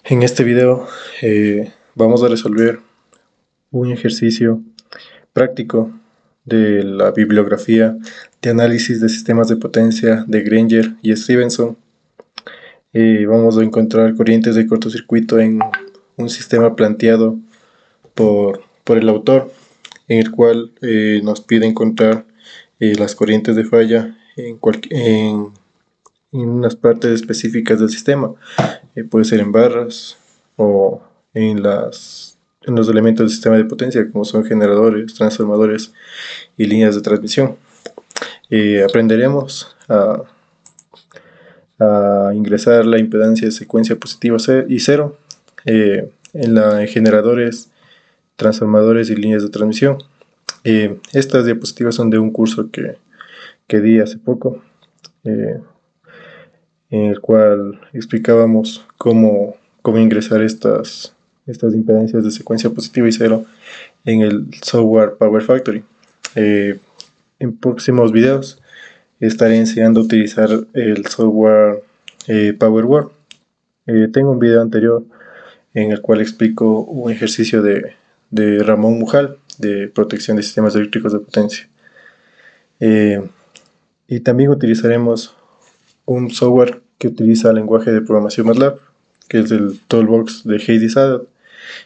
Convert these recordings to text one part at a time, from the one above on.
En este video vamos a resolver un ejercicio práctico de la bibliografía de análisis de sistemas de potencia de Granger y Stevenson. Vamos a encontrar corrientes de cortocircuito en un sistema planteado por el autor, en el cual nos pide encontrar las corrientes de falla en unas partes específicas del sistema. Puede ser en barras o en los elementos del sistema de potencia, como son generadores, transformadores y líneas de transmisión. Aprenderemos a ingresar la impedancia de secuencia positiva y cero en generadores, transformadores y líneas de transmisión. Estas diapositivas son de un curso que di hace poco, en el cual explicábamos cómo ingresar estas impedancias de secuencia positiva y cero en el software Power Factory. En próximos videos estaré enseñando a utilizar el software PowerWord. Tengo un video anterior en el cual explico un ejercicio de Ramón Mujal de protección de sistemas eléctricos de potencia. Y también utilizaremos un software que utiliza el lenguaje de programación MATLAB, que es el Toolbox de Heidi Sadat,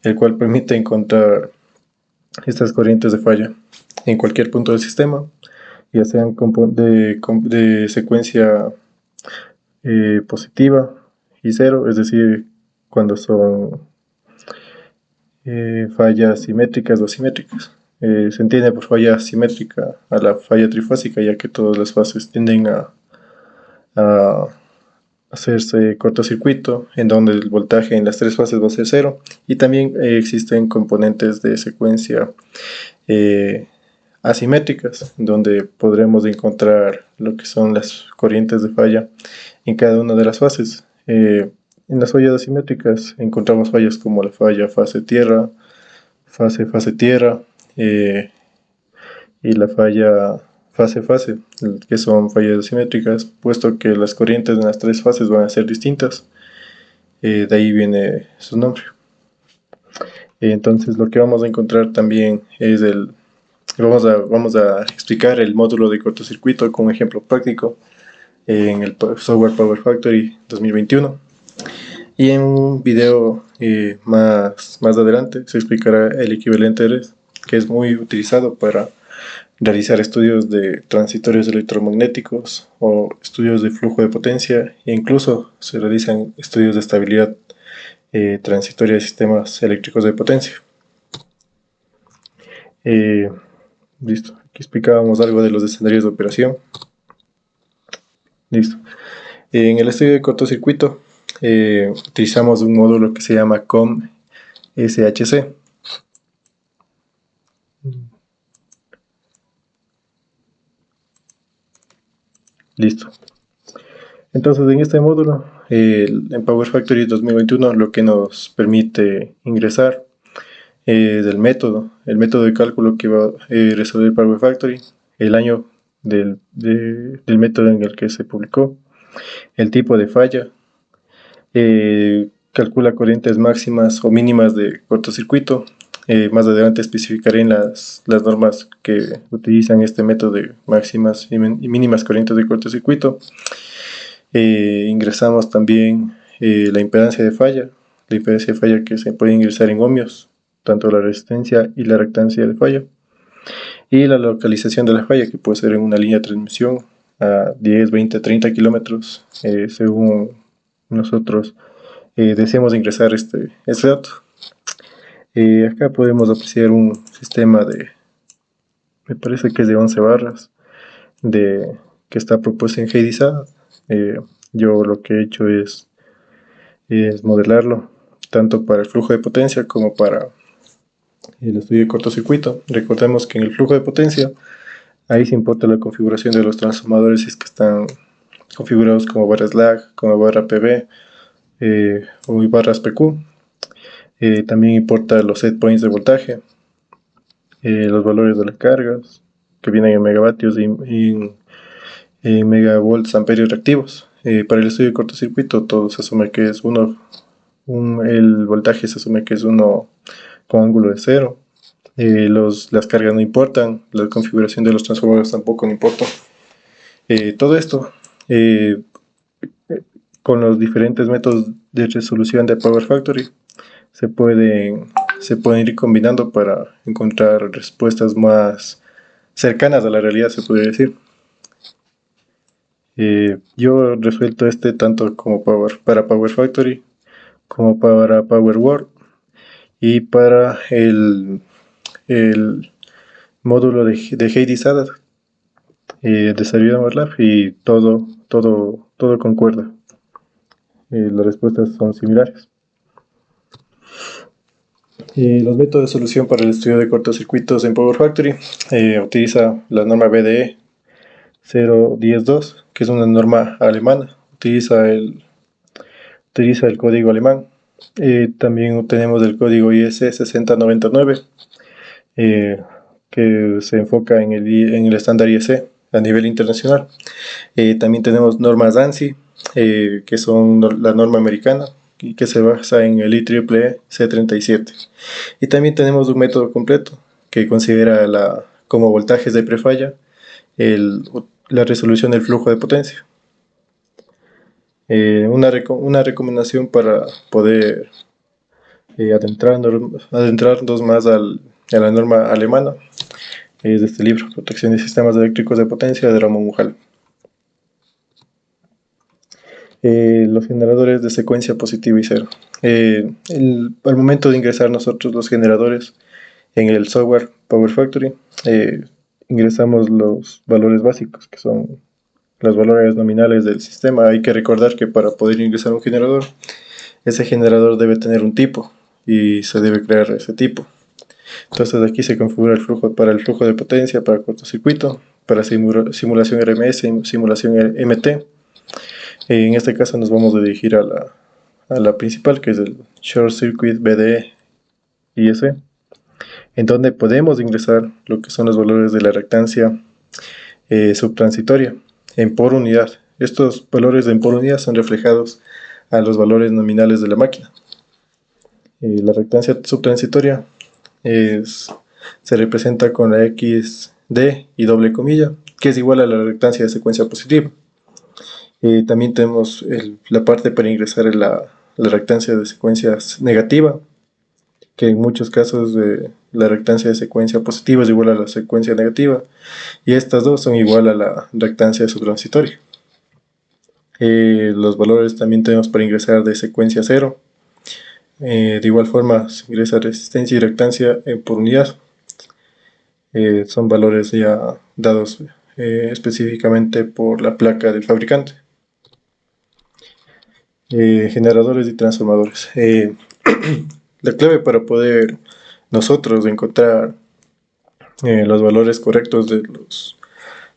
el cual permite encontrar estas corrientes de falla en cualquier punto del sistema, ya sean de secuencia positiva y cero, es decir, cuando son fallas simétricas o asimétricas. Se entiende por falla simétrica a la falla trifásica, ya que todas las fases tienden a hacerse cortocircuito, en donde el voltaje en las tres fases va a ser cero, y también existen componentes de secuencia asimétricas, donde podremos encontrar lo que son las corrientes de falla en cada una de las fases. En las fallas asimétricas encontramos fallas como la falla fase-tierra, fase-tierra, y la falla fase-fase, que son fallas asimétricas, puesto que las corrientes en las tres fases van a ser distintas. De ahí viene su nombre. Entonces lo que vamos a encontrar también es vamos a explicar el módulo de cortocircuito con un ejemplo práctico en el software Power Factory 2021. Y en un video más adelante se explicará el equivalente de red, que es muy utilizado para realizar estudios de transitorios electromagnéticos o estudios de flujo de potencia, e incluso se realizan estudios de estabilidad transitoria de sistemas eléctricos de potencia. Listo, aquí explicábamos algo de los escenarios de operación. Listo. En el estudio de cortocircuito utilizamos un módulo que se llama COM-SHC. Listo. Entonces, en este módulo, en Power Factory 2021, lo que nos permite ingresar es el método de cálculo que va a resolver Power Factory, el año del método en el que se publicó, el tipo de falla, calcula corrientes máximas o mínimas de cortocircuito. Más adelante especificaré en las normas que utilizan este método de máximas y mínimas corrientes de cortocircuito. Ingresamos también la impedancia de falla que se puede ingresar en ohmios, tanto la resistencia y la reactancia de falla, y la localización de la falla, que puede ser en una línea de transmisión a 10, 20, 30 kilómetros, según nosotros deseamos ingresar este dato. Acá podemos apreciar un sistema me parece que es de 11 barras, que está propuesto en Heidi Sadat. Yo lo que he hecho es modelarlo tanto para el flujo de potencia como para el estudio de cortocircuito. Recordemos que en el flujo de potencia ahí se importa la configuración de los transformadores, si es que están configurados como barras lag, como barra PV o barras PQ. También importa los set points de voltaje, los valores de las cargas que vienen en megavatios y megavolts amperios reactivos. Para el estudio de cortocircuito todo se asume que es 1 el voltaje se asume que es 1 con ángulo de 0. Las cargas no importan, la configuración de los transformadores tampoco no importa. Todo esto con los diferentes métodos de resolución de Power Factory se pueden ir combinando para encontrar respuestas más cercanas a la realidad, se podría decir. Yo he resuelto tanto como para Power Factory como para Power Word y para el módulo de Hades Ada de MATLAB, y todo concuerda. Las respuestas son similares. Los métodos de solución para el estudio de cortocircuitos en Power Factory utiliza la norma BDE 0102, que es una norma alemana. Utiliza el código alemán. También tenemos el código IS 6099, que se enfoca en el estándar IEC a nivel internacional. También tenemos normas ANSI, que son la norma americana y que se basa en el IEEE C37. Y también tenemos un método completo que considera como voltajes de prefalla la resolución del flujo de potencia. Una recomendación para poder adentrarnos más a la norma alemana es de este libro, Protección de Sistemas Eléctricos de Potencia, de Ramón Mujal. Los generadores de secuencia positiva y cero. Al momento de ingresar nosotros los generadores en el software Power Factory, ingresamos los valores básicos, que son los valores nominales del sistema. Hay que recordar que para poder ingresar un generador, ese generador debe tener un tipo y se debe crear ese tipo. Entonces aquí se configura el flujo de potencia, para cortocircuito, para simulación RMS, simulación MT. En este caso nos vamos a dirigir a la principal, que es el Short Circuit BDE IS, en donde podemos ingresar lo que son los valores de la reactancia subtransitoria en por unidad. Estos valores en por unidad son reflejados a los valores nominales de la máquina. La reactancia subtransitoria se representa con la XD y doble comilla, que es igual a la reactancia de secuencia positiva. También tenemos la parte para ingresar en la reactancia de secuencia negativa, que en muchos casos la reactancia de secuencia positiva es igual a la secuencia negativa, y estas dos son igual a la reactancia subtransitoria. Los valores también tenemos para ingresar de secuencia cero. De igual forma se ingresa resistencia y reactancia por unidad. Son valores ya dados específicamente por la placa del fabricante. Generadores y transformadores. La clave para poder nosotros encontrar los valores correctos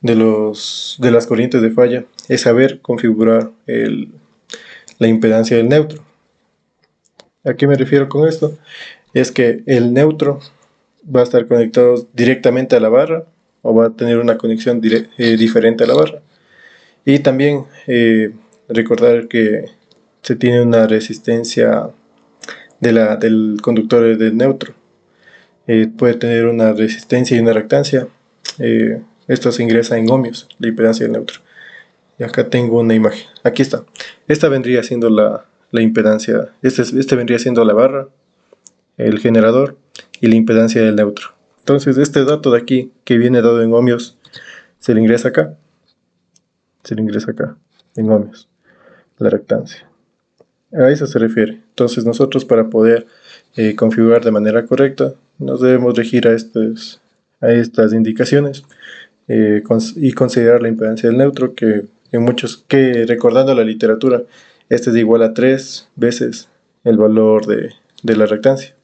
de las corrientes de falla es saber configurar la impedancia del neutro. ¿A qué me refiero con esto? Es que el neutro va a estar conectado directamente a la barra, o va a tener una conexión diferente a la barra. Y también recordar que se tiene una resistencia del conductor del neutro. Puede tener una resistencia y una reactancia. Esto se ingresa en ohmios, la impedancia del neutro. Y acá tengo una imagen. Aquí está. Esta vendría siendo la impedancia. Este vendría siendo la barra, el generador y la impedancia del neutro. Entonces este dato de aquí, que viene dado en ohmios, se le ingresa acá. En ohmios, la reactancia. A eso se refiere. Entonces nosotros, para poder configurar de manera correcta, nos debemos regir a estas indicaciones y considerar la impedancia del neutro, que recordando la literatura, este es igual a 3 veces el valor de la reactancia.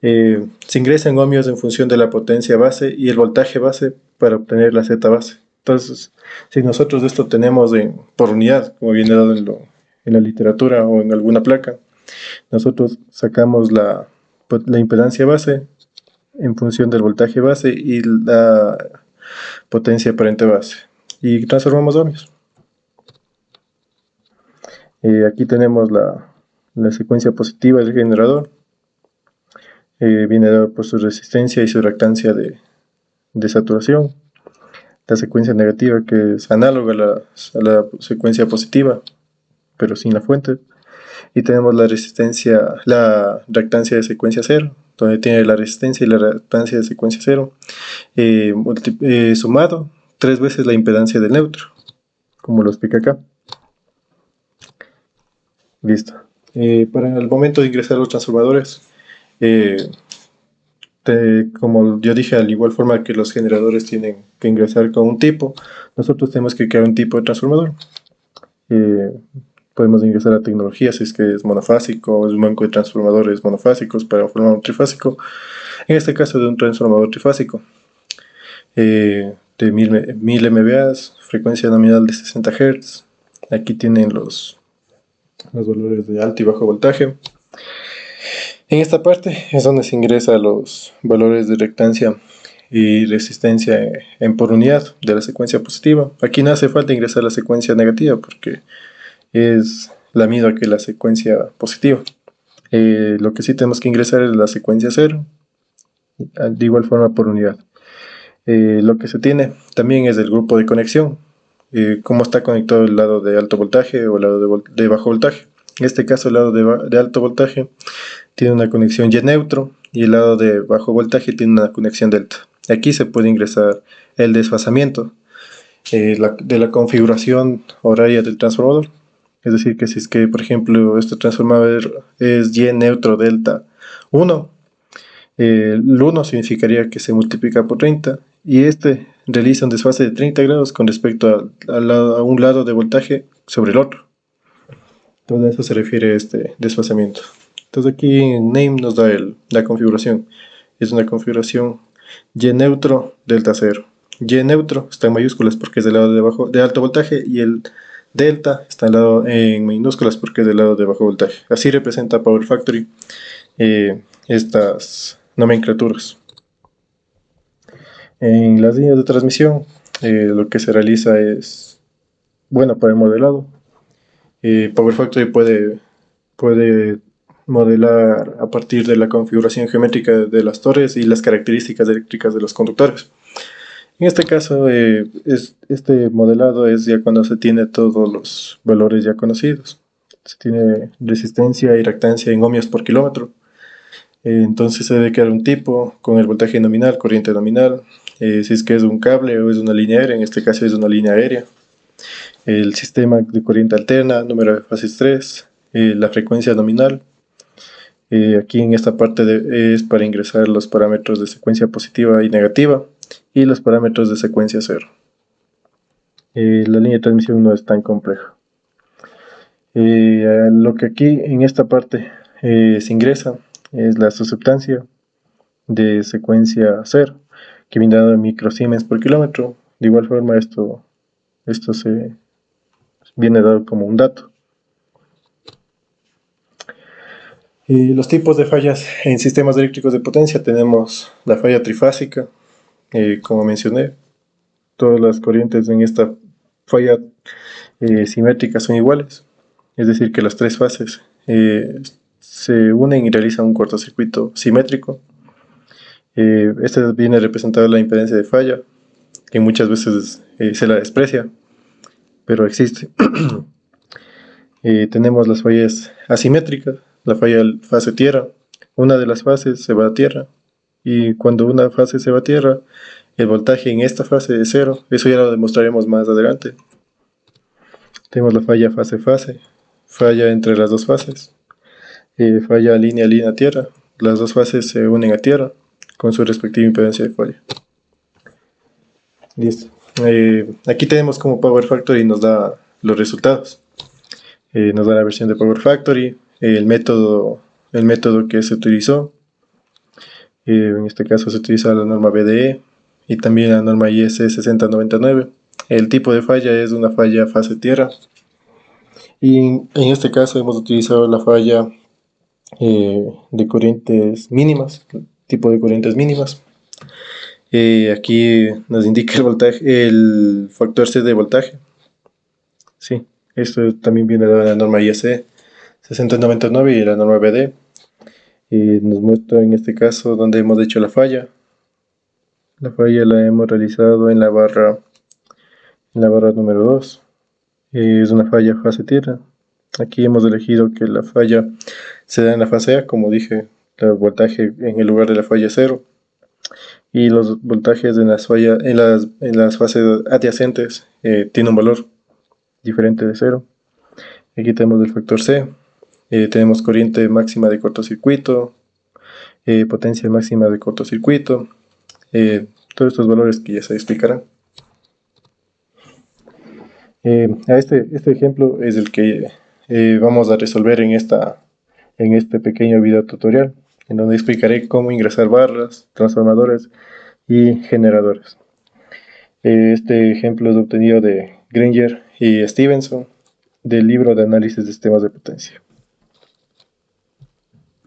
Se ingresa en ohmios en función de la potencia base y el voltaje base para obtener la Z base. Entonces, si nosotros esto tenemos por unidad, como viene dado en la literatura o en alguna placa, nosotros sacamos la impedancia base en función del voltaje base y la potencia aparente base, y transformamos ohmios. Aquí tenemos la la secuencia positiva del generador viene dado por su resistencia y su reactancia de saturación. La secuencia negativa, que es análoga a la secuencia positiva, pero sin la fuente. Y tenemos la reactancia de secuencia cero, donde tiene la resistencia y la reactancia de secuencia cero, sumado 3 veces la impedancia del neutro, como lo explica acá. Listo. Para el momento de ingresar los transformadores, como yo dije, al igual forma que los generadores tienen que ingresar con un tipo, nosotros tenemos que crear un tipo de transformador. Podemos ingresar a tecnología si es que es monofásico, o es un banco de transformadores monofásicos para formar un trifásico. En este caso de un transformador trifásico de 1000 MVA, frecuencia nominal de 60 Hz. Aquí tienen los valores de alto y bajo voltaje. En esta parte es donde se ingresa los valores de reactancia y resistencia en por unidad de la secuencia positiva. Aquí no hace falta ingresar la secuencia negativa porque es la misma que la secuencia positiva. Lo que sí tenemos que ingresar es la secuencia cero, de igual forma por unidad. Lo que se tiene también es el grupo de conexión, cómo está conectado el lado de alto voltaje o el lado de bajo voltaje. En este caso el lado de alto voltaje tiene una conexión Y neutro y el lado de bajo voltaje tiene una conexión delta. Aquí se puede ingresar el desfasamiento de la configuración horaria del transformador. Es decir, que si es que, por ejemplo, este transformador es Y neutro delta 1, el 1 significaría que se multiplica por 30 y este realiza un desfase de 30 grados con respecto a un lado de voltaje sobre el otro. Todo eso se refiere a este desfasamiento. Entonces aquí en name nos da la configuración. Es una configuración Y neutro delta 0. Y neutro está en mayúsculas porque es del lado de alto voltaje y el delta está en minúsculas porque es del lado de bajo voltaje. Así representa Power Factory estas nomenclaturas. En las líneas de transmisión lo que se realiza es, bueno, para el modelado, Power Factory puede modelar a partir de la configuración geométrica de las torres y las características eléctricas de los conductores. En este caso, este modelado es ya cuando se tiene todos los valores ya conocidos. Se tiene resistencia y reactancia en ohmios por kilómetro. Entonces se debe crear un tipo con el voltaje nominal, corriente nominal, si es que es un cable o es una línea aérea, en este caso es una línea aérea. El sistema de corriente alterna, número de fases 3, la frecuencia nominal. Aquí en esta parte es para ingresar los parámetros de secuencia positiva y negativa y los parámetros de secuencia cero. La línea de transmisión no es tan compleja. Lo que aquí en esta parte se ingresa es la susceptancia de secuencia cero, que viene dado en microsiemens por kilómetro. De igual forma esto se viene dado como un dato. Los tipos de fallas en sistemas eléctricos de potencia: tenemos la falla trifásica, como mencioné, todas las corrientes en esta falla simétrica son iguales, es decir que las tres fases se unen y realizan un cortocircuito simétrico. Este viene representado la impedancia de falla, que muchas veces se la desprecia, pero existe. Tenemos las fallas asimétricas, la falla fase tierra. Una de las fases se va a tierra, y cuando una fase se va a tierra, el voltaje en esta fase es cero. Eso ya lo demostraremos más adelante. Tenemos la falla fase-fase, falla entre las dos fases, falla línea tierra. Las dos fases se unen a tierra con su respectiva impedancia de falla. Listo. Aquí tenemos como Power Factory nos da los resultados. Nos da la versión de Power Factory, el método que se utilizó. En este caso se utiliza la norma BDE y también la norma IS 6099. El tipo de falla es una falla fase tierra. Y en este caso hemos utilizado la falla de corrientes mínimas, tipo de corrientes mínimas. Aquí nos indica el voltaje, el factor C de voltaje. Sí, esto también viene de la norma IEC 6099 y la norma BD. Nos muestra en este caso donde hemos hecho la falla. La falla la hemos realizado en la barra número 2. Es una falla fase tierra. Aquí hemos elegido que la falla se da en la fase A, como dije, el voltaje en el lugar de la falla 0. Y los voltajes en las fases adyacentes tienen un valor diferente de 0. Aquí tenemos el factor C. Tenemos corriente máxima de cortocircuito, potencia máxima de cortocircuito, todos estos valores que ya se explicarán. Este ejemplo es el que vamos a resolver en este pequeño video tutorial, en donde explicaré cómo ingresar barras, transformadores y generadores. Este ejemplo es obtenido de Granger y Stevenson del libro de análisis de sistemas de potencia.